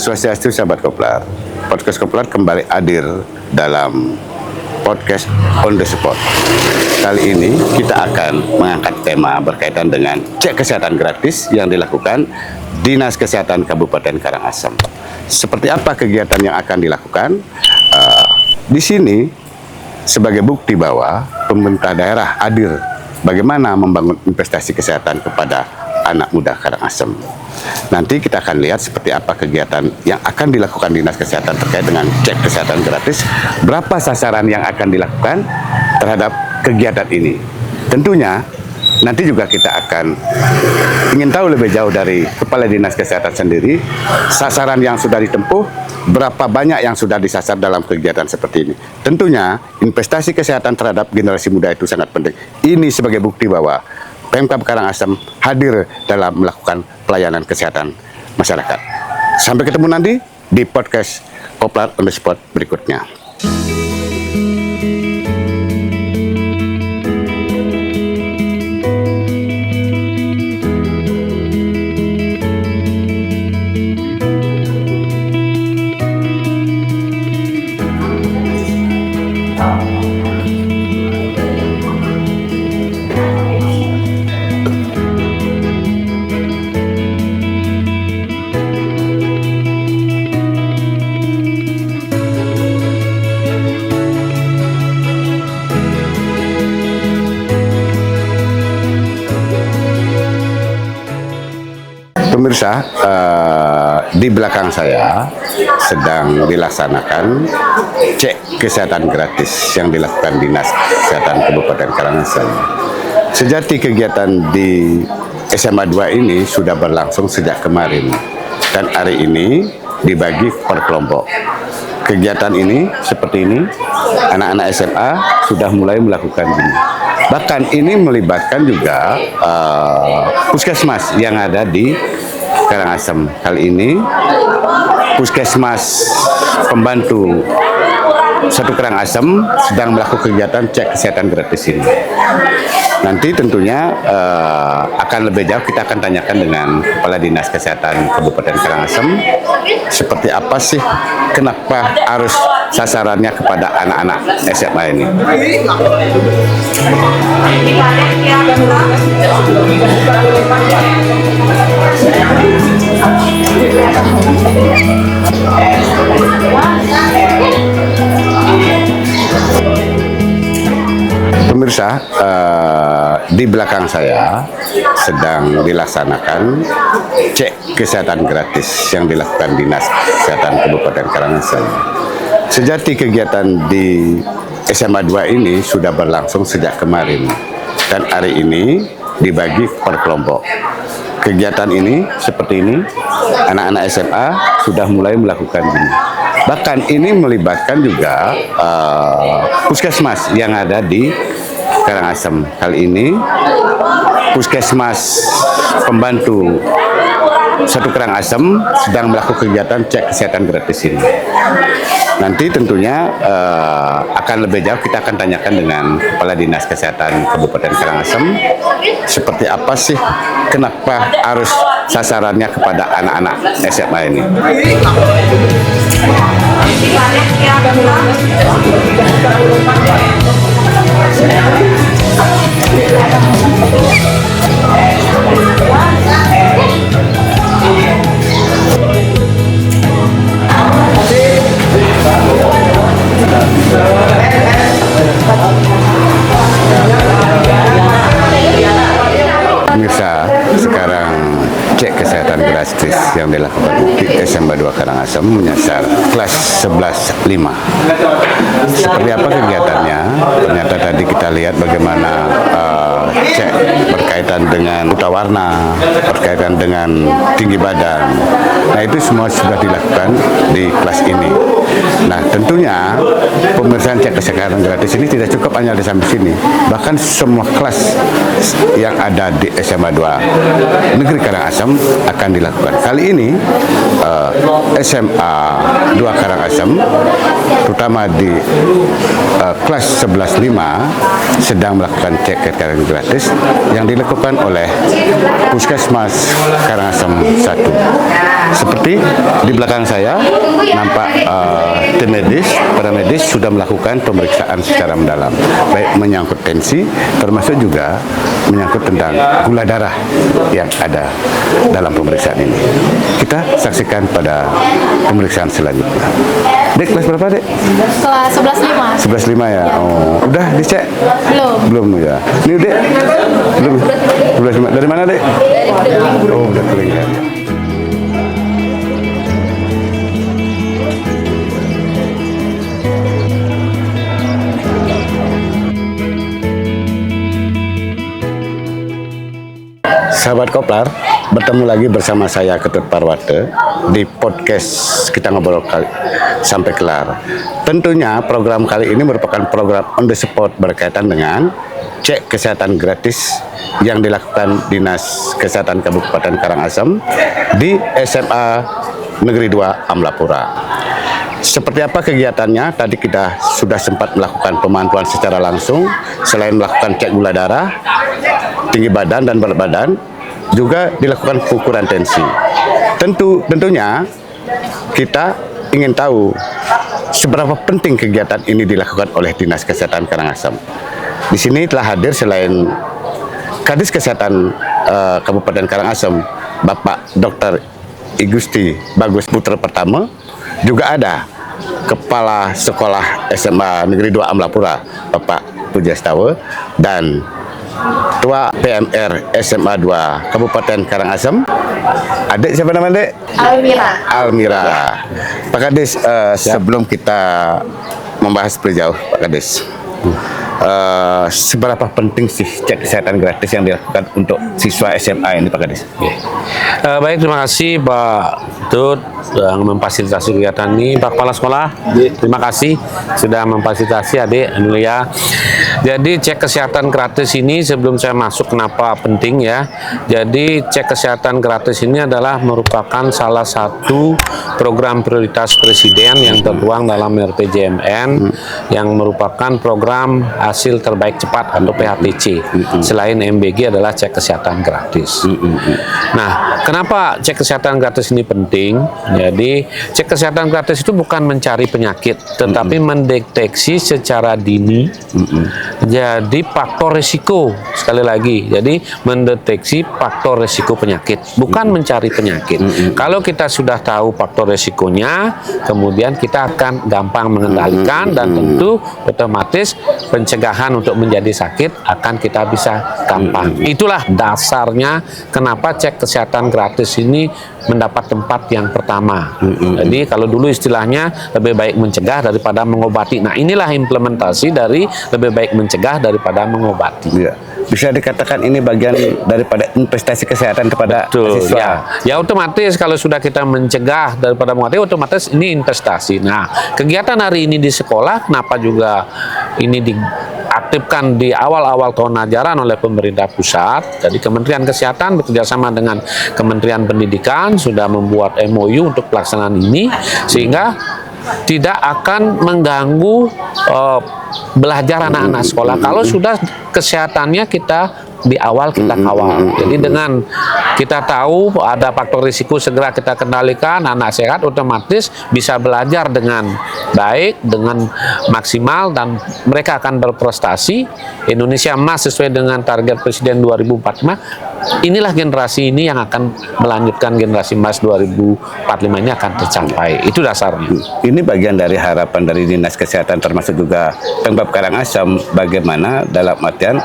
Swastiastu sahabat Koplar. Podcast Koplar kembali hadir dalam podcast on the spot. Kali ini kita akan mengangkat tema berkaitan dengan cek kesehatan gratis yang dilakukan Dinas Kesehatan Kabupaten Karangasem. Seperti apa kegiatan yang akan dilakukan? Di sini sebagai bukti bahwa pemerintah daerah hadir bagaimana membangun investasi kesehatan kepada anak muda Karangasem. Nanti kita akan lihat seperti apa kegiatan yang akan dilakukan Dinas Kesehatan terkait dengan cek kesehatan gratis, berapa sasaran yang akan dilakukan terhadap kegiatan ini. Tentunya nanti juga kita akan ingin tahu lebih jauh dari Kepala Dinas Kesehatan sendiri, sasaran yang sudah ditempuh, berapa banyak yang sudah disasar dalam kegiatan seperti ini. Tentunya investasi kesehatan terhadap generasi muda itu sangat penting. Ini sebagai bukti bahwa Pemkab Karangasem hadir dalam melakukan pelayanan kesehatan masyarakat. Sampai ketemu nanti di podcast Koplar on the Spot berikutnya. Pemirsa, di belakang saya sedang dilaksanakan cek kesehatan gratis yang dilakukan Dinas Kesehatan Kabupaten Karangasem. Sejati kegiatan di SMA 2 ini sudah berlangsung sejak kemarin dan hari ini dibagi per kelompok. Kegiatan ini seperti ini, anak-anak SMA sudah mulai melakukan ini. Bahkan ini melibatkan juga puskesmas yang ada di Karangasem. Kali ini puskesmas pembantu 1 Karangasem sedang melakukan kegiatan cek kesehatan gratis ini. Nanti tentunya akan lebih jauh kita akan tanyakan dengan Kepala Dinas Kesehatan Kabupaten Karangasem seperti apa sih, kenapa harus sasarannya kepada anak-anak SMA ini. Pemirsa, di belakang saya sedang dilaksanakan cek kesehatan gratis yang dilakukan Dinas Kesehatan Kabupaten Karangasem. Sejati kegiatan di SMA 2 ini sudah berlangsung sejak kemarin dan hari ini dibagi per kelompok. Kegiatan ini seperti ini, anak-anak SMA sudah mulai melakukan ini. Bahkan ini melibatkan juga puskesmas yang ada di Karangasem. Kali ini puskesmas pembantu 1 Karangasem sedang melakukan kegiatan cek kesehatan gratis ini. Nanti tentunya akan lebih jauh kita akan tanyakan dengan Kepala Dinas Kesehatan Kabupaten Karangasem seperti apa sih, kenapa harus sasarannya kepada anak-anak SMA ini. Pemirsa, sekarang cek kesehatan gratis yang dilakukan di SMA 2 Karangasem menyasar kelas 11-5. Seperti apa kegiatannya? Ternyata tadi kita lihat bagaimana cek berkaitan dengan buta warna, berkaitan dengan tinggi badan. Nah, itu semua sudah dilakukan di kelas ini. Nah, tentunya pemeriksaan cek kesehatan gratis ini tidak cukup hanya di sampai sini. Bahkan semua kelas yang ada di SMA 2 Negeri Karangasem akan dilakukan. Kali ini SMA 2 Karangasem, terutama di kelas 11-5 sedang melakukan cek kesehatan gratis. gratis yang dilakukan oleh Puskesmas Karangasem 1. Seperti di belakang saya nampak tim medis, para medis sudah melakukan pemeriksaan secara mendalam, baik menyangkut tensi, termasuk juga menyangkut tentang gula darah yang ada dalam pemeriksaan ini. Kita saksikan pada pemeriksaan selanjutnya. Dek, kelas berapa, Dek? Kelas 11.5. 11.5 ya? Oh, udah dicek? Belum. Belum ya. Ini, Dek? Belum. 11.5. Dari mana, Dek? Oh, udah kering ya. Sahabat Koplar, bertemu lagi bersama saya Ketut Parwate di podcast Kita Ngobrol Sampai Kelar. Tentunya program kali ini merupakan program on the spot berkaitan dengan cek kesehatan gratis yang dilakukan Dinas Kesehatan Kabupaten Karangasem di SMA Negeri 2 Amlapura. Seperti apa kegiatannya? Tadi kita sudah sempat melakukan pemantauan secara langsung. Selain melakukan cek gula darah, tinggi badan dan berat badan, juga dilakukan pengukuran tensi. Tentunya kita ingin tahu seberapa penting kegiatan ini dilakukan oleh Dinas Kesehatan Karangasem. Di sini telah hadir selain Kadis Kesehatan Kabupaten Karangasem, Bapak Dr. Igusti Bagus Putra Pertama, juga ada Kepala Sekolah SMA Negeri 2 Amlapura, Bapak Pujastawa, dan Ketua PMR SMA 2 Kabupaten Karangasem. Adik siapa nama, Dek? Almira. Pak Kadis, sebelum kita membahas lebih jauh, Pak Kadis, seberapa penting sih cek kesehatan gratis yang dilakukan untuk siswa SMA ini, Pak Kadis? Baik, terima kasih Pak Tut yang memfasilitasi kegiatan ini. Pak Kepala Sekolah, terima kasih sudah memfasilitasi adik Amelia. Jadi cek kesehatan gratis ini, sebelum saya masuk kenapa penting ya. Jadi cek kesehatan gratis ini adalah merupakan salah satu program prioritas Presiden yang tertuang dalam RPJMN, yang merupakan program hasil terbaik cepat atau PHTC. Selain MBG adalah cek kesehatan gratis. Nah, kenapa cek kesehatan gratis ini penting? Jadi cek kesehatan gratis itu bukan mencari penyakit, tetapi mendeteksi secara dini. Jadi faktor risiko, sekali lagi, jadi mendeteksi faktor risiko penyakit, bukan mencari penyakit. Kalau kita sudah tahu faktor risikonya, kemudian kita akan gampang mengendalikan, dan tentu otomatis pencegahan untuk menjadi sakit akan kita bisa gampang. Itulah dasarnya kenapa cek kesehatan gratis ini mendapat tempat yang pertama. Jadi kalau dulu istilahnya lebih baik mencegah daripada mengobati. Nah, inilah implementasi dari lebih baik mencegah daripada mengobati. Ya. Bisa dikatakan ini bagian daripada investasi kesehatan kepada siswa. Ya, otomatis kalau sudah kita mencegah daripada mengobati, otomatis ini investasi. Nah, kegiatan hari ini di sekolah, kenapa juga ini diaktifkan di awal-awal tahun ajaran oleh pemerintah pusat. Jadi Kementerian Kesehatan bekerjasama dengan Kementerian Pendidikan sudah membuat MOU untuk pelaksanaan ini, sehingga tidak akan mengganggu belajar anak-anak sekolah kalau sudah kesehatannya kita di awal kita kawal. Jadi dengan kita tahu ada faktor risiko, segera kita kendalikan, anak sehat otomatis bisa belajar dengan baik, dengan maksimal, dan mereka akan berprestasi. Indonesia Emas sesuai dengan target Presiden 2045. Inilah generasi ini yang akan melanjutkan generasi emas 2045 ini akan tercapai. Itu dasarnya. Ini bagian dari harapan dari Dinas Kesehatan, termasuk juga Pemkab Karangasem, bagaimana dalam artian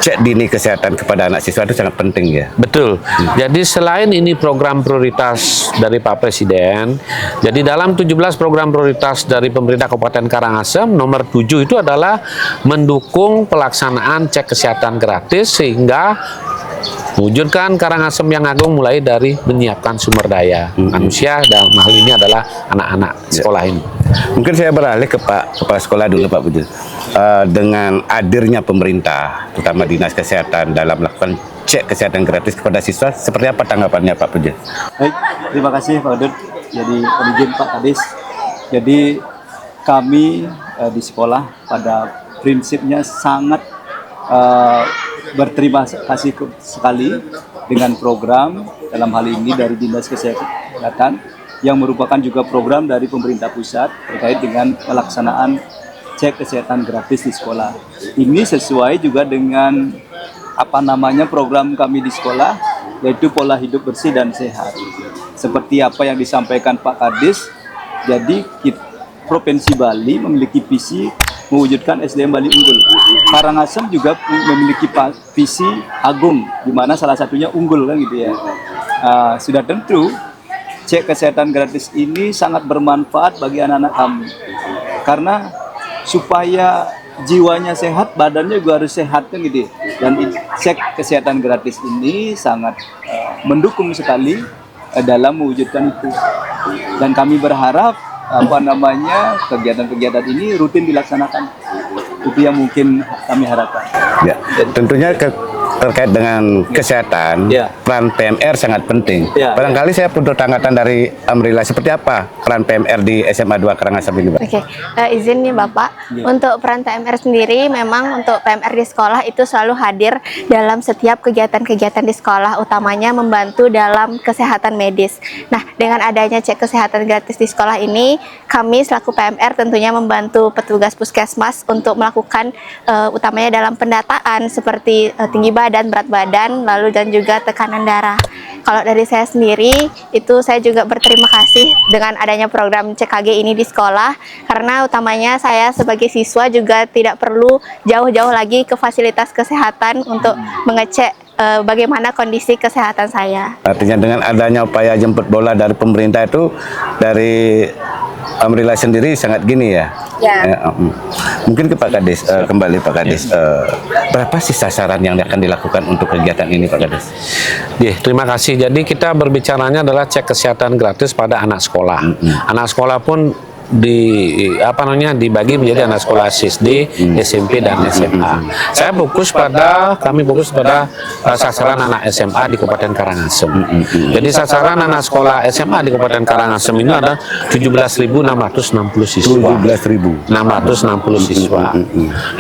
cek dini kesehatan kepada anak siswa itu sangat penting ya. Betul. Jadi selain ini program prioritas dari Pak Presiden, jadi dalam 17 program prioritas dari pemerintah Kabupaten Karangasem, nomor 7 itu adalah mendukung pelaksanaan cek kesehatan gratis sehingga mewujudkan Karangasem yang agung, mulai dari menyiapkan sumber daya manusia, dan hal ini adalah anak-anak sekolah ini. Mungkin saya beralih ke Pak Kepala Sekolah dulu, Pak Puji. Dengan hadirnya pemerintah, terutama Dinas Kesehatan dalam melakukan cek kesehatan gratis kepada siswa, seperti apa tanggapannya, Pak Puji? Baik, terima kasih Pak Udut. Jadi izin Pak Kadis. Jadi kami di sekolah pada prinsipnya sangat berterima kasih sekali dengan program dalam hal ini dari Dinas Kesehatan yang merupakan juga program dari pemerintah pusat terkait dengan pelaksanaan cek kesehatan gratis di sekolah. Ini sesuai juga dengan program kami di sekolah, yaitu pola hidup bersih dan sehat. Seperti apa yang disampaikan Pak Kadis, jadi Provinsi Bali memiliki visi mewujudkan SDM Bali unggul. Karangasem juga memiliki visi agung, di mana salah satunya unggul kan gitu ya. Sudah tentu cek kesehatan gratis ini sangat bermanfaat bagi anak-anak kami, karena supaya jiwanya sehat, badannya juga harus sehat kan gitu. Dan cek kesehatan gratis ini sangat mendukung sekali dalam mewujudkan itu. Dan kami berharap kegiatan-kegiatan ini rutin dilaksanakan. Itu yang mungkin kami harapkan. Ya, tentunya terkait dengan kesehatan, peran PMR sangat penting. Barangkali saya butuh tanggapan dari Amrila, seperti apa peran PMR di SMA 2 Karangasem ini, Pak? Oke, izin nih Bapak. Untuk peran PMR sendiri, memang untuk PMR di sekolah itu selalu hadir dalam setiap kegiatan-kegiatan di sekolah, utamanya membantu dalam kesehatan medis. Nah, dengan adanya cek kesehatan gratis di sekolah ini, kami selaku PMR tentunya membantu petugas puskesmas untuk melakukan utamanya dalam pendataan seperti tinggi badan, berat badan, lalu dan juga tekanan darah. Kalau dari saya sendiri, itu saya juga berterima kasih dengan adanya program CKG ini di sekolah, karena utamanya saya sebagai siswa juga tidak perlu jauh-jauh lagi ke fasilitas kesehatan untuk mengecek bagaimana kondisi kesehatan saya. Artinya dengan adanya upaya jemput bola dari pemerintah itu, dari Amrila sendiri sangat gini ya? Mungkin ke Pak Kadis, kembali Pak Kadis, berapa sih sasaran yang akan dilakukan untuk kegiatan ini Pak Kadis? Terima kasih. Jadi kita berbicaranya adalah cek kesehatan gratis pada anak sekolah. Anak sekolah pun dibagi menjadi anak sekolah SD, SMP dan SMA. Kami fokus pada sasaran anak SMA di Kabupaten Karangasem. Jadi sasaran anak sekolah SMA di Kabupaten Karangasem ini ada 17.660 siswa. 17.660 siswa.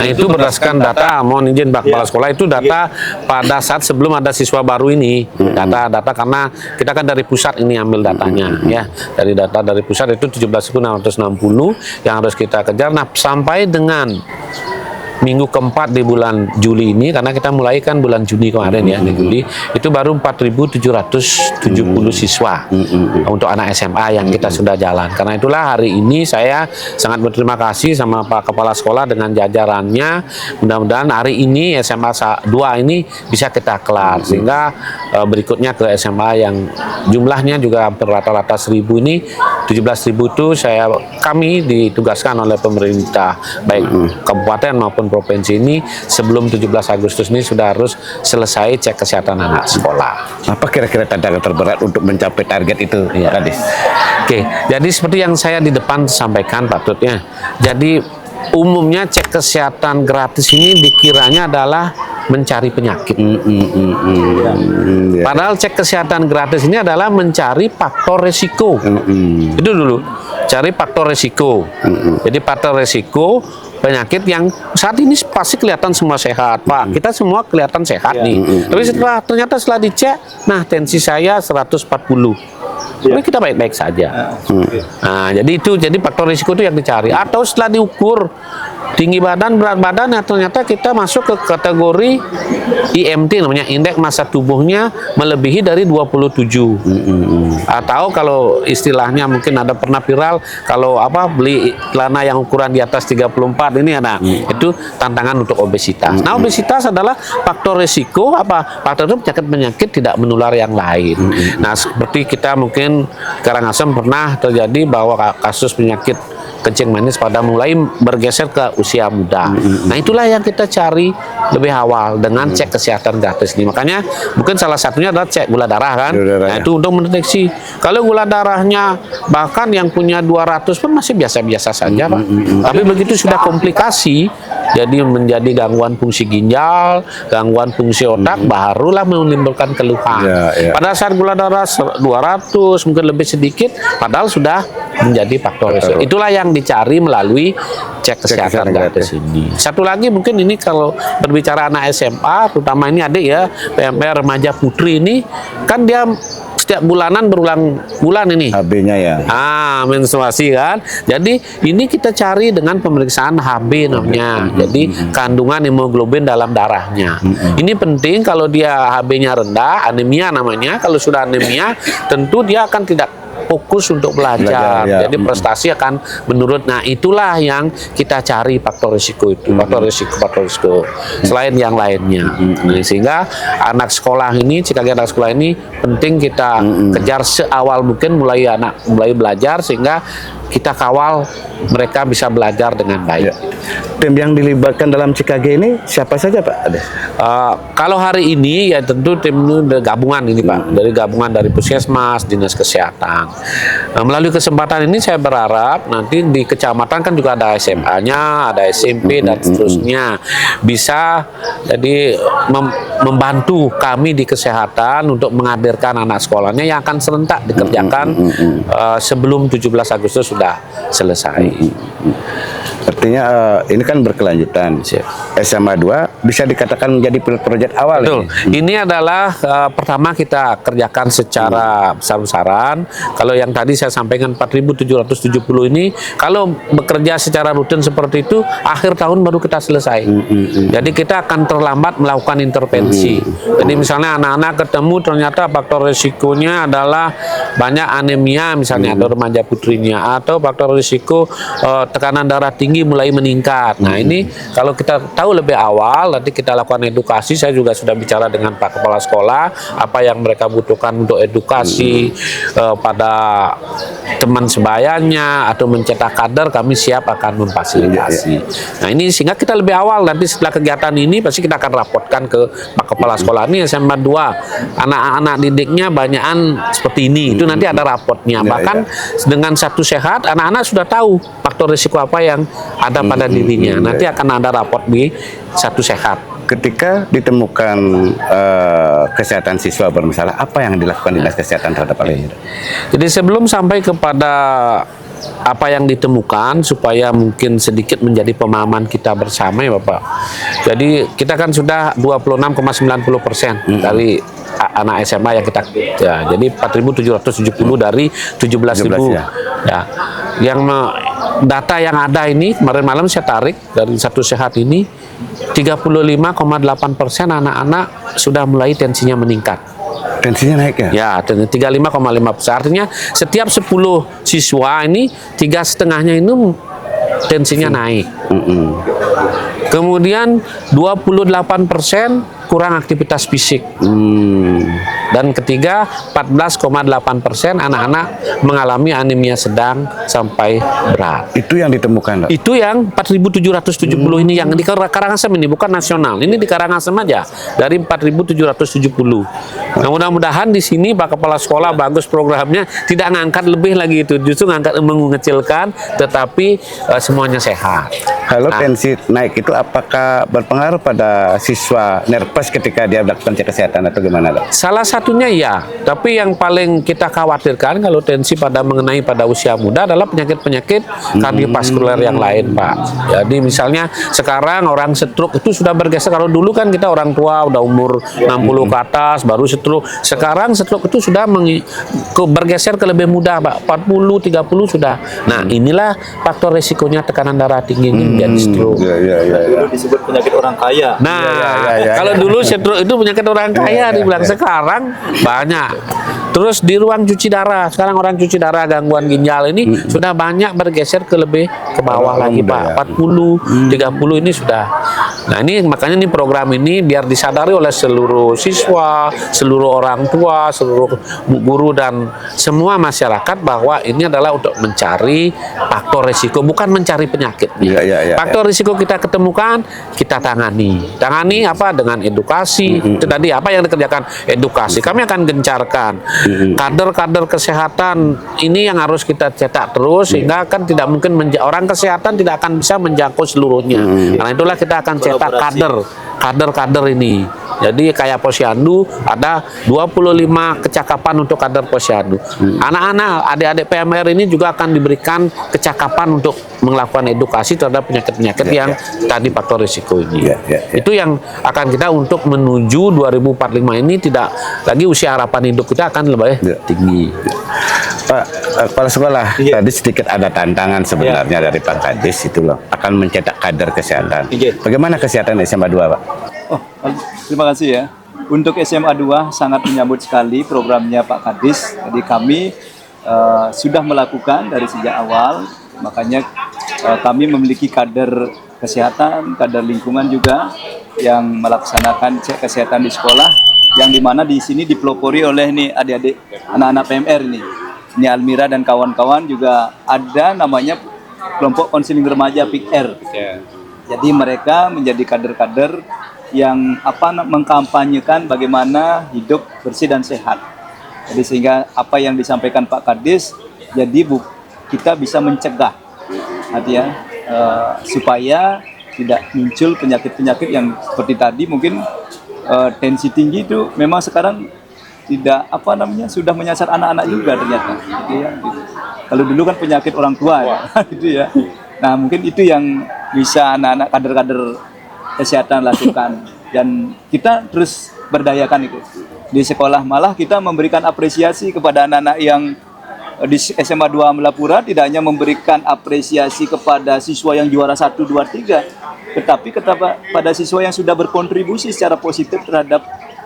Nah, itu berdasarkan data, mohon izin Pak Kepala Sekolah, itu data pada saat sebelum ada siswa baru ini. Data karena kita kan dari pusat ini ambil datanya ya. Dari data dari pusat itu 17.660 yang harus kita kejar. Nah, sampai dengan minggu keempat di bulan Juli ini, karena kita mulai kan bulan Juni kemarin ya, di Juli itu baru 4.770 siswa untuk anak SMA yang kita sudah jalan. Karena itulah hari ini saya sangat berterima kasih sama Pak Kepala Sekolah dengan jajarannya. Mudah-mudahan hari ini SMA 2 ini bisa kita kelar, sehingga berikutnya ke SMA yang jumlahnya juga hampir rata-rata 1.000 ini, 17.000 itu kami ditugaskan oleh pemerintah baik kabupaten maupun provinsi ini sebelum 17 Agustus ini sudah harus selesai cek kesehatan anak sekolah. Apa kira-kira tantangan terberat untuk mencapai target itu, Kadis? Oke, jadi seperti yang saya di depan sampaikan Pak Tut ya. Jadi umumnya cek kesehatan gratis ini dikiranya adalah mencari penyakit. Padahal cek kesehatan gratis ini adalah mencari faktor resiko. Itu dulu, cari faktor resiko. Jadi faktor resiko penyakit yang saat ini pasti kelihatan semua sehat, Pak. Kita semua kelihatan sehat nih. Tapi ternyata setelah dicek, nah tensi saya 140. Tapi kita baik-baik saja. Nah, jadi faktor risiko itu yang dicari. Atau setelah diukur tinggi badan, berat badan, ya ternyata kita masuk ke kategori IMT, namanya indeks massa tubuhnya melebihi dari 27. Atau kalau istilahnya mungkin ada pernah viral, kalau beli celana yang ukuran di atas 34 ini ada, itu tantangan untuk obesitas. Nah, obesitas adalah faktor risiko faktor itu penyakit tidak menular yang lain. Nah, seperti kita mungkin Karangasem pernah terjadi bahwa kasus penyakit kencing manis pada mulai bergeser ke usia muda. Nah, itulah yang kita cari lebih awal dengan cek kesehatan gratis ini. Makanya mungkin salah satunya adalah cek gula darah kan. Nah, itu untuk mendeteksi. Kalau gula darahnya bahkan yang punya 200 pun masih biasa-biasa saja, Pak. Tapi begitu sudah komplikasi, jadi menjadi gangguan fungsi ginjal, gangguan fungsi otak, barulah menimbulkan keluhan. Pada saat gula darah 200 mungkin lebih sedikit, padahal sudah menjadi faktor risiko. Itulah yang yang dicari melalui cek kesehatan gratis ini. Satu lagi mungkin ini kalau berbicara anak SMA, terutama ini adik ya, PMR remaja putri ini, kan dia setiap bulanan berulang bulan ini. HB-nya ya. Menstruasi kan. Jadi ini kita cari dengan pemeriksaan HB namanya. Jadi kandungan hemoglobin dalam darahnya. Ini penting kalau dia HB-nya rendah, anemia namanya. Kalau sudah anemia, tentu dia akan tidak fokus untuk belajar. Ya. Jadi prestasi akan menurun. Nah, itulah yang kita cari faktor risiko itu. Faktor risiko. Selain yang lainnya. Nah, sehingga anak sekolah ini, anak sekolah ini penting kita kejar seawal mungkin mulai belajar, sehingga kita kawal mereka bisa belajar dengan baik. Tim yang dilibatkan dalam CKG ini siapa saja Pak? Kalau hari ini ya tentu tim ini gabungan ini Pak, dari gabungan dari Puskesmas, Dinas Kesehatan. Melalui kesempatan ini saya berharap nanti di kecamatan kan juga ada SMA-nya, ada SMP dan seterusnya, bisa jadi membantu kami di kesehatan untuk menghadirkan anak sekolahnya yang akan serentak dikerjakan sebelum 17 Agustus sudah selesai. Artinya ini kan berkelanjutan. SMA 2 bisa dikatakan menjadi pilot project awal. Betul. Ini adalah pertama kita kerjakan secara besar-besaran. Kalau yang tadi saya sampaikan 4.770 ini, kalau bekerja secara rutin seperti itu, akhir tahun baru kita selesai. Jadi kita akan terlambat melakukan intervensi. Jadi misalnya anak-anak ketemu ternyata faktor risikonya adalah banyak anemia misalnya, atau remaja putrinya, atau faktor risiko tekanan darah tinggi mulai meningkat. Nah, ini kalau kita tahu lebih awal, nanti kita lakukan edukasi. Saya juga sudah bicara dengan Pak Kepala Sekolah apa yang mereka butuhkan untuk edukasi pada teman sebayanya atau mencetak kader, kami siap akan memfasilitasi. Nah, ini sehingga kita lebih awal, nanti setelah kegiatan ini pasti kita akan raportkan ke Pak Kepala Sekolah, ini SMA 2 anak-anak didiknya banyakan seperti ini, itu nanti ada raportnya. Bahkan dengan satu sehat, anak-anak sudah tahu faktor risiko apa yang ada pada dirinya. Nanti akan ada raport di satu sehat. Ketika ditemukan kesehatan siswa bermasalah, apa yang dilakukan Dinas Kesehatan terhadap hal ini? Jadi sebelum sampai kepada apa yang ditemukan, supaya mungkin sedikit menjadi pemahaman kita bersama ya Bapak. Jadi kita kan sudah 26,90% dari anak SMA yang kita jadi 4.770 dari 17.000 ya. Yang data yang ada ini kemarin malam saya tarik dari satu sehat ini, 35,8% anak-anak sudah mulai tensinya meningkat. Tensinya naik ya? Ya, 35,5%. Artinya setiap 10 siswa ini 3,5-nya ini tensinya naik. Kemudian 28% kurang aktivitas fisik. Dan ketiga, 14,8% anak-anak mengalami anemia sedang sampai berat. Itu yang ditemukan, Pak? Itu yang 4.770 ini yang di Karangasem ini, bukan nasional. Ini di Karangasem aja dari 4.770. Nah, mudah-mudahan di sini Pak Kepala Sekolah bagus programnya, tidak ngangkat lebih lagi itu, justru ngangkat mengecilkan, tetapi semuanya sehat. Kalau tensi naik itu apakah berpengaruh pada siswa nervous ketika dia melakukan cek kesehatan atau gimana, Pak? Salah satunya ya, tapi yang paling kita khawatirkan kalau tensi mengenai pada usia muda adalah penyakit-penyakit kardiovaskuler yang lain, Pak. Jadi misalnya sekarang orang stroke itu sudah bergeser. Kalau dulu kan kita orang tua udah umur 60 ke atas baru stroke. Sekarang stroke itu sudah bergeser ke lebih muda, Pak. 40, 30 sudah. Nah, inilah faktor resikonya tekanan darah tinggi ini menjadi stroke. Dulu disebut penyakit orang kaya. Nah, kalau dulu stroke itu penyakit orang kaya dibilang, sekarang banyak. Terus di ruang cuci darah, sekarang orang cuci darah gangguan ginjal ini sudah banyak bergeser ke lebih ke bawah lagi, Pak. 40, 30 ini sudah. Nah, ini makanya nih program ini biar disadari oleh seluruh siswa, seluruh orang tua, seluruh guru dan semua masyarakat bahwa ini adalah untuk mencari faktor risiko, bukan mencari penyakit. Faktor risiko kita ketemukan, kita tangani. Tangani apa? Dengan edukasi. Itu tadi apa yang dikerjakan? Edukasi. Kami akan gencarkan. Kader-kader kesehatan ini yang harus kita cetak terus, sehingga kan tidak mungkin orang kesehatan tidak akan bisa menjangkau seluruhnya. Karena itulah kita akan cetak kader kader-kader ini. Jadi kayak Posyandu ada 25 kecakapan untuk kader Posyandu. Anak-anak, adik-adik PMR ini juga akan diberikan kecakapan untuk melakukan edukasi terhadap penyakit-penyakit yang tadi faktor risiko ini. Itu yang akan kita untuk menuju 2045 ini tidak lagi usia harapan hidup kita akan lebih tinggi. Pak Kepala Sekolah, tadi sedikit ada tantangan sebenarnya dari Pak Kadis itu loh, akan mencetak kader kesehatan. Bagaimana kesehatan SMA 2, Pak? Oh, terima kasih ya. Untuk SMA 2 sangat menyambut sekali programnya Pak Kadis. Jadi kami sudah melakukan dari sejak awal, makanya kami memiliki kader kesehatan, kader lingkungan juga yang melaksanakan cek kesehatan di sekolah, yang dimana di sini dipelopori oleh nih adik-adik anak-anak PMR ini. Ini Almira dan kawan-kawan juga ada namanya kelompok konseling remaja PIKR. Jadi mereka menjadi kader-kader yang mengkampanyekan bagaimana hidup bersih dan sehat. Jadi sehingga apa yang disampaikan Pak Kadis, jadi kita bisa mencegah, supaya tidak muncul penyakit-penyakit yang seperti tadi mungkin tensi tinggi itu memang sekarang tidak sudah menyasar anak-anak juga ternyata. Gitu. Kalau dulu kan penyakit orang tua ya, gitu ya. Nah mungkin itu yang bisa anak-anak kader-kader kesehatan lakukan, dan kita terus berdayakan itu di sekolah. Malah kita memberikan apresiasi kepada anak-anak yang di SMA 2 Melapura, tidak hanya memberikan apresiasi kepada siswa yang juara 1, 2, 3, tetapi kepada siswa yang sudah berkontribusi secara positif terhadap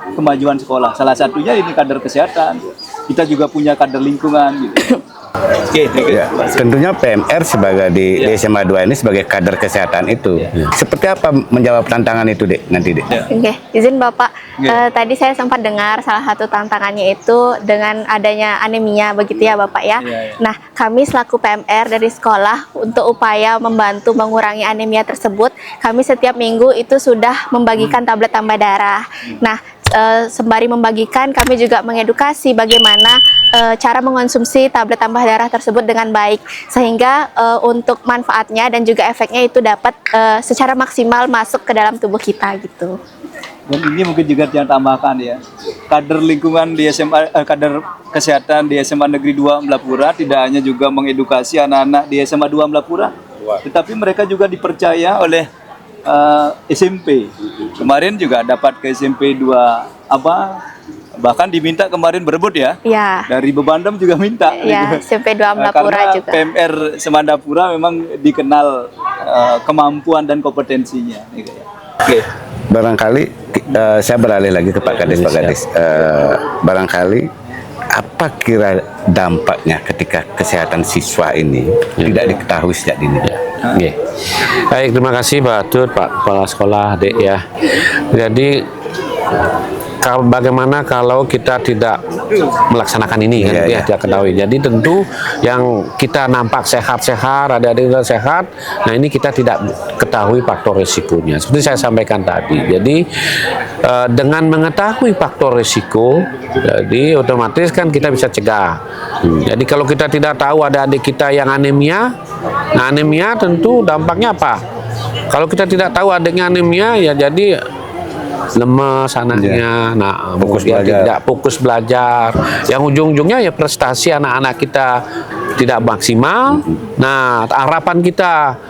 kemajuan sekolah. Salah satunya ini kader kesehatan. Kita juga punya kader lingkungan gitu. Tentunya PMR sebagai di SMA 2 ini sebagai kader kesehatan itu. Seperti apa menjawab tantangan itu, Dek, nanti, Dek? Oke, izin Bapak. Tadi saya sempat dengar salah satu tantangannya itu dengan adanya anemia, begitu ya Bapak ya. Nah, kami selaku PMR dari sekolah untuk upaya membantu mengurangi anemia tersebut, kami setiap minggu itu sudah membagikan tablet tambah darah. Nah, sembari membagikan, kami juga mengedukasi bagaimana cara mengonsumsi tablet tambah darah tersebut dengan baik, sehingga untuk manfaatnya dan juga efeknya itu dapat secara maksimal masuk ke dalam tubuh kita gitu. Dan ini mungkin juga yang tambahkan ya, kader lingkungan di SMA, kader kesehatan di SMA Negeri 2 Melapura tidak hanya juga mengedukasi anak-anak di SMA 2 Melapura, tetapi mereka juga dipercaya oleh SMP. Kemarin juga dapat ke SMP 2 bahkan diminta kemarin berebut ya. Dari Bebandem juga minta. SMP 2 Melapura juga. PMR Semandapura memang dikenal kemampuan dan kompetensinya. Barangkali saya beralih lagi ke Pak Kadis. Barangkali apa kira dampaknya ketika kesehatan siswa ini tidak diketahui sejak dini? Baik, terima kasih Pak Tut, Pak Kepala Sekolah, Dek ya. Jadi bagaimana kalau kita tidak melaksanakan ini kan tidak ketahui. Jadi tentu yang kita nampak sehat-sehat, adik-adik sehat, nah ini kita tidak ketahui faktor risikonya. Seperti saya sampaikan tadi. Jadi dengan mengetahui faktor risiko, jadi otomatis kan kita bisa cegah. Jadi kalau kita tidak tahu ada adik kita yang anemia, nah anemia tentu dampaknya apa? Kalau kita tidak tahu adiknya anemia, ya jadi lemes anaknya, tidak fokus belajar, yang ujung-ujungnya ya prestasi anak-anak kita tidak maksimal. Nah, harapan kita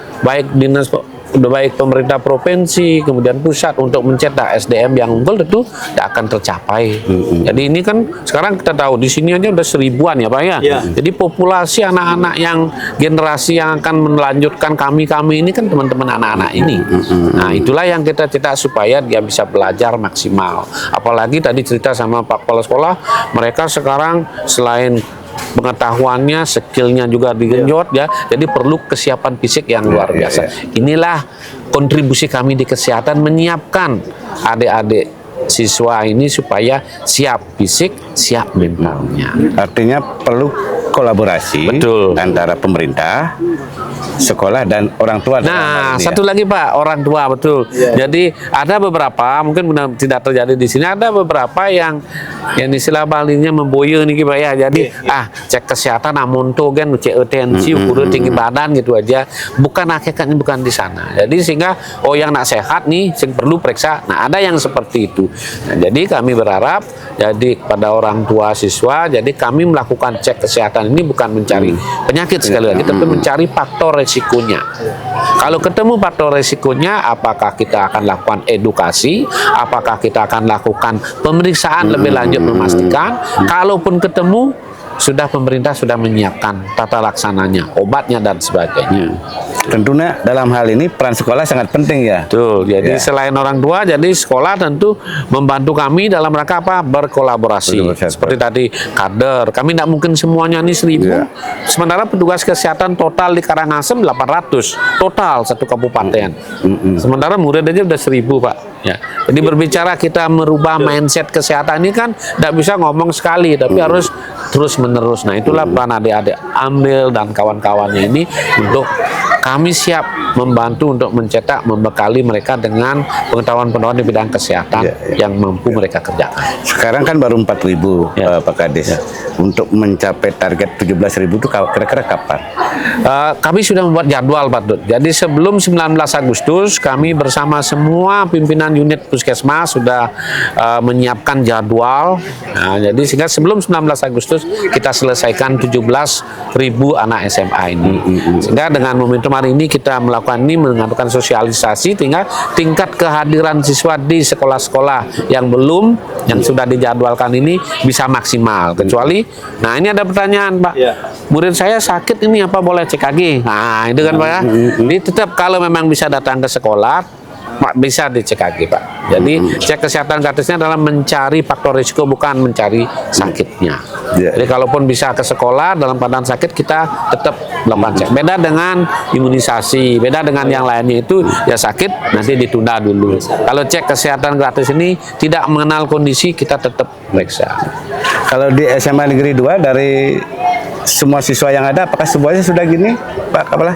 baik pemerintah provinsi kemudian pusat untuk mencetak SDM yang unggul tentu tidak akan tercapai. Jadi ini kan sekarang kita tahu di sini aja udah 1000-an ya Pak ya. Jadi populasi anak-anak yang generasi yang akan melanjutkan kami ini kan teman-teman anak-anak ini. Nah, itulah yang kita cetak supaya dia bisa belajar maksimal. Apalagi tadi cerita sama Pak Kepala Sekolah, mereka sekarang selain pengetahuannya, skillnya juga digenjot ya. Jadi perlu kesiapan fisik yang luar biasa. Inilah kontribusi kami di kesehatan, menyiapkan adik-adik siswa ini supaya siap fisik, siap mentalnya. Artinya perlu kolaborasi Betul. antara pemerintah, sekolah dan orang tua. dalam hal Nah, ini, satu lagi Pak, orang tua betul. Jadi ada beberapa, mungkin benar tidak terjadi di sini, ada beberapa yang istilah palingnya memboyo nih Pak ya. Jadi cek kesehatan namun tuh kan cek tensi, ukur tinggi badan gitu aja. Bukan hakikatnya bukan di sana. Jadi sehingga yang nak sehat nih yang perlu periksa. Nah, ada yang seperti itu. Nah, jadi kami berharap jadi pada orang tua siswa, jadi kami melakukan cek kesehatan ini bukan mencari penyakit sekali lagi, tapi mencari faktor resikonya. Kalau ketemu faktor resikonya, apakah kita akan lakukan edukasi, apakah kita akan lakukan pemeriksaan lebih lanjut memastikan, kalaupun ketemu, pemerintah sudah menyiapkan tata laksananya, obatnya dan sebagainya. Tentunya dalam hal ini peran sekolah sangat penting ya. Betul. Jadi selain orang tua, jadi sekolah tentu membantu kami dalam rangka apa? Berkolaborasi. Seperti tadi kader, kami tidak mungkin semuanya ini 1.000. Sementara petugas kesehatan total di Karangasem 800 total satu kabupaten. Sementara murid aja udah 1.000 Pak. Ya. Jadi berbicara kita merubah mindset kesehatan ini kan tidak bisa ngomong sekali, tapi harus terus menerus. Nah, itulah peran adik-adik Ambil dan kawan-kawannya ini untuk kami siap membantu untuk mencetak, membekali mereka dengan pengetahuan-pengetahuan di bidang kesehatan yang mampu mereka kerjakan. Sekarang kan baru 4.000 Pak Kades. Untuk mencapai target 17.000 itu kira-kira kapan? Kami sudah membuat jadwal Pak Dut. Jadi sebelum 19 Agustus kami bersama semua pimpinan unit puskesmas sudah menyiapkan jadwal. Nah, jadi sehingga sebelum 19 Agustus kita selesaikan 17.000 anak SMA ini. Sehingga dengan momentum hari ini kita melakukan ini mengadakan sosialisasi sehingga tingkat kehadiran siswa di sekolah-sekolah yang belum yang sudah dijadwalkan ini bisa maksimal. Kecuali, nah ini ada pertanyaan Pak, murid saya sakit ini apa boleh CKG? Nah itu kan Pak ya. Jadi tetap kalau memang bisa datang ke sekolah bisa di CKG Pak. Jadi cek kesehatan gratisnya adalah mencari faktor risiko bukan mencari sakitnya. Jadi kalaupun bisa ke sekolah dalam keadaan sakit kita tetap melakukan cek. Beda dengan imunisasi, beda dengan yang lainnya itu ya sakit nanti ditunda dulu. Kalau cek kesehatan gratis ini tidak mengenal kondisi kita tetap periksa. Kalau di SMA Negeri 2 dari semua siswa yang ada, apakah semuanya sudah gini, Pak Kepala?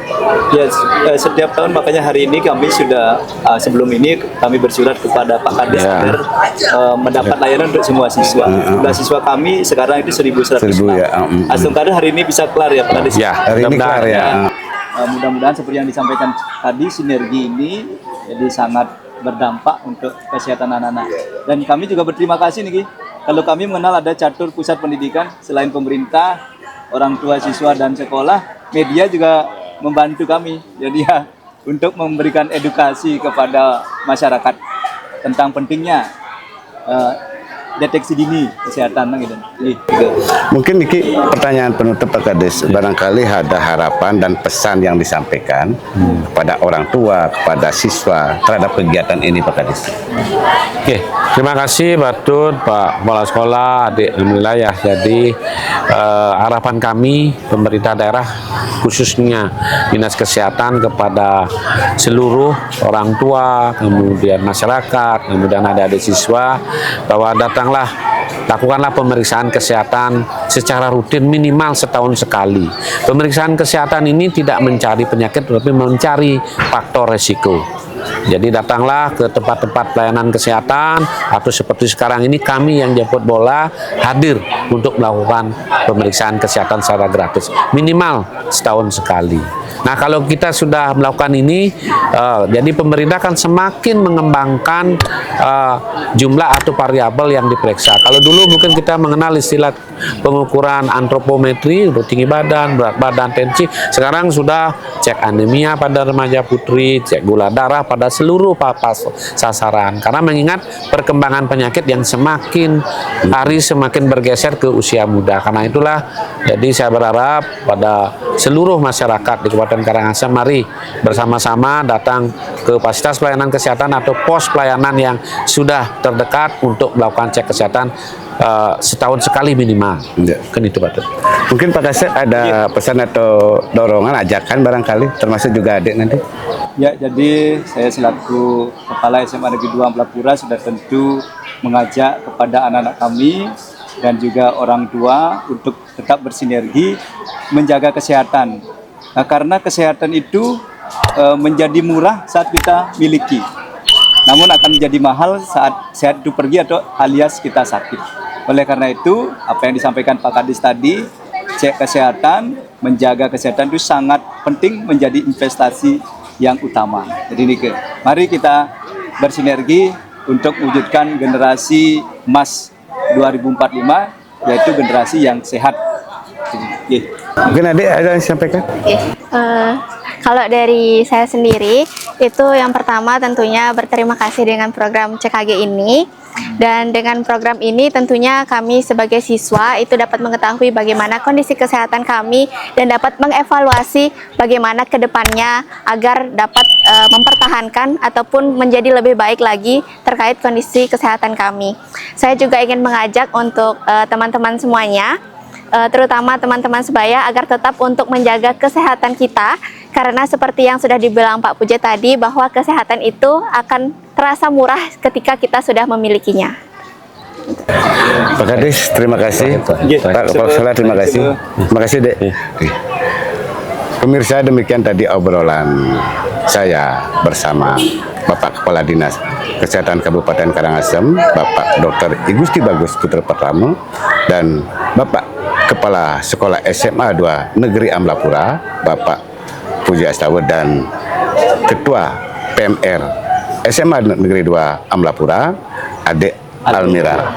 Ya, setiap tahun makanya hari ini kami sudah sebelum ini kami bersurat kepada Pak Kades agar mendapat layanan untuk semua siswa. Jumlah siswa kami sekarang itu 1.100. Asum kader hari ini bisa kelar ya Pak Kades? Ya, hari ini kelar ya. Mudah-mudahan seperti yang disampaikan tadi, sinergi ini jadi sangat berdampak untuk kesehatan anak-anak. Dan kami juga berterima kasih nih, kalau kami mengenal ada catur pusat pendidikan selain pemerintah, orang tua siswa dan sekolah, media juga membantu kami. Jadi ya untuk memberikan edukasi kepada masyarakat tentang pentingnya deteksi dini kesehatan gitu. Mungkin Niki pertanyaan penutup Pak Kades, barangkali ada harapan dan pesan yang disampaikan kepada orang tua, kepada siswa terhadap kegiatan ini Pak Kades. Oke, terima kasih Pak Tut, Pak Kepala Sekolah, adik wilayah. Jadi harapan kami pemerintah daerah khususnya Dinas Kesehatan kepada seluruh orang tua, kemudian masyarakat, kemudian adik-adik siswa bahwa lakukanlah pemeriksaan kesehatan secara rutin minimal setahun sekali. Pemeriksaan kesehatan ini tidak mencari penyakit tetapi mencari faktor resiko. Jadi datanglah ke tempat-tempat pelayanan kesehatan atau seperti sekarang ini kami yang jemput bola hadir untuk melakukan pemeriksaan kesehatan secara gratis minimal setahun sekali. Nah kalau kita sudah melakukan ini, jadi pemerintah kan semakin mengembangkan jumlah atau variabel yang diperiksa. Kalau dulu mungkin kita mengenal istilah pengukuran antropometri, tinggi badan, berat badan, tensi. Sekarang sudah cek anemia pada remaja putri, cek gula darah pada seluruh papas sasaran. Karena mengingat perkembangan penyakit yang semakin hari semakin bergeser ke usia muda. Karena itulah, jadi saya berharap pada seluruh masyarakat di Kabupaten Karangasem, mari bersama-sama datang ke fasilitas pelayanan kesehatan atau pos pelayanan yang sudah terdekat untuk melakukan cek kesehatan setahun sekali minimal. Kan itu Pak. Mungkin Pak Kasep ada pesan atau dorongan, ajakan barangkali, termasuk juga adik nanti? Ya, jadi saya selaku Kepala SMA Negeri 2 Ampelapura sudah tentu mengajak kepada anak-anak kami dan juga orang tua untuk tetap bersinergi menjaga kesehatan. Nah, karena kesehatan itu menjadi murah saat kita miliki, namun akan menjadi mahal saat sehat itu pergi atau alias kita sakit. Oleh karena itu, apa yang disampaikan Pak Kadis tadi, cek kesehatan, menjaga kesehatan itu sangat penting menjadi investasi yang utama. Jadi ini mari kita bersinergi untuk mewujudkan generasi emas 2045, yaitu generasi yang sehat. Mungkin adik ada yang sampaikan? Oke. Kalau dari saya sendiri, itu yang pertama tentunya berterima kasih dengan program CKG ini. Dan dengan program ini tentunya kami sebagai siswa itu dapat mengetahui bagaimana kondisi kesehatan kami dan dapat mengevaluasi bagaimana ke depannya agar dapat mempertahankan ataupun menjadi lebih baik lagi terkait kondisi kesehatan kami. Saya juga ingin mengajak untuk teman-teman semuanya, terutama teman-teman sebaya, agar tetap untuk menjaga kesehatan kita, karena seperti yang sudah dibilang Pak Puja tadi, bahwa kesehatan itu akan terasa murah ketika kita sudah memilikinya. Pak Kadis, terima kasih. Pak Kepala Sekolah, terima kasih. Terima kasih, Dek. Pemirsa, demikian tadi obrolan saya bersama Bapak Kepala Dinas Kesehatan Kabupaten Karangasem, Bapak Dr. Igusti Bagus Putra Pertama, dan Bapak Kepala Sekolah SMA 2 Negeri Amlapura, Bapak Puji Astawa, dan Ketua PMR SMA Negeri 2 Amlapura, Adik Almira.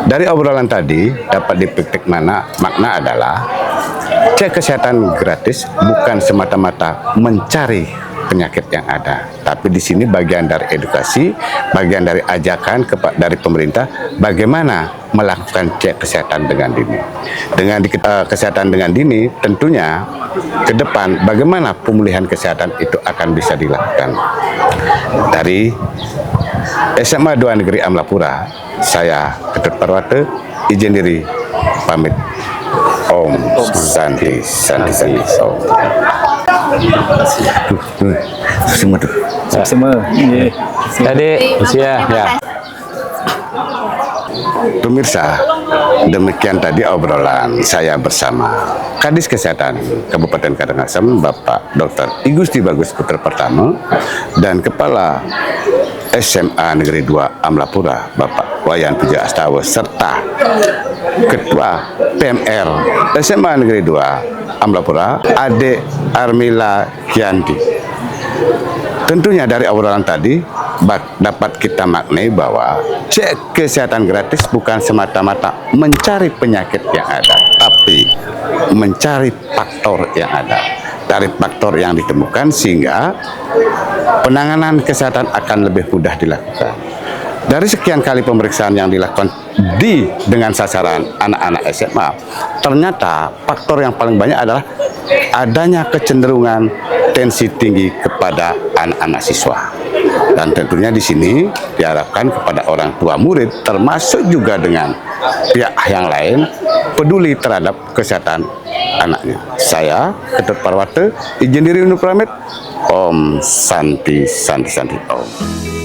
Dari obrolan tadi dapat dipetik makna adalah cek kesehatan gratis bukan semata-mata mencari penyakit yang ada, tapi di sini bagian dari edukasi, bagian dari ajakan dari pemerintah bagaimana melakukan cek kesehatan dengan dini. Dengan kesehatan dengan dini, tentunya ke depan bagaimana pemulihan kesehatan itu akan bisa dilakukan. Dari SMA 2 Negeri Amlapura, saya Ketut Parwata izin diri pamit. Om Santi Santi Santi. Semua tuh. Semua. Jadi usia ya. Pemirsa, demikian tadi obrolan saya bersama Kadis Kesehatan Kabupaten Karangasem, Bapak Dr. Igusti Bagus Putra Pertama, dan Kepala SMA Negeri 2 Amlapura, Bapak Wayan Puja Astawa, serta Ketua PMR SMA Negeri 2 Amlapura, Adik Armila Kianti. Tentunya dari obrolan tadi dapat kita maknai bahwa cek kesehatan gratis bukan semata-mata mencari penyakit yang ada, tapi mencari faktor yang ada. Dari faktor yang ditemukan sehingga penanganan kesehatan akan lebih mudah dilakukan. Dari sekian kali pemeriksaan yang dilakukan dengan sasaran anak-anak SMA, ternyata faktor yang paling banyak adalah adanya kecenderungan tensi tinggi kepada anak-anak siswa. Dan tentunya di sini diharapkan kepada orang tua murid, termasuk juga dengan pihak yang lain, peduli terhadap kesehatan anaknya. Saya, Ketut Parwata, izin diri undur pamit. Om Santi Santi Santi Om.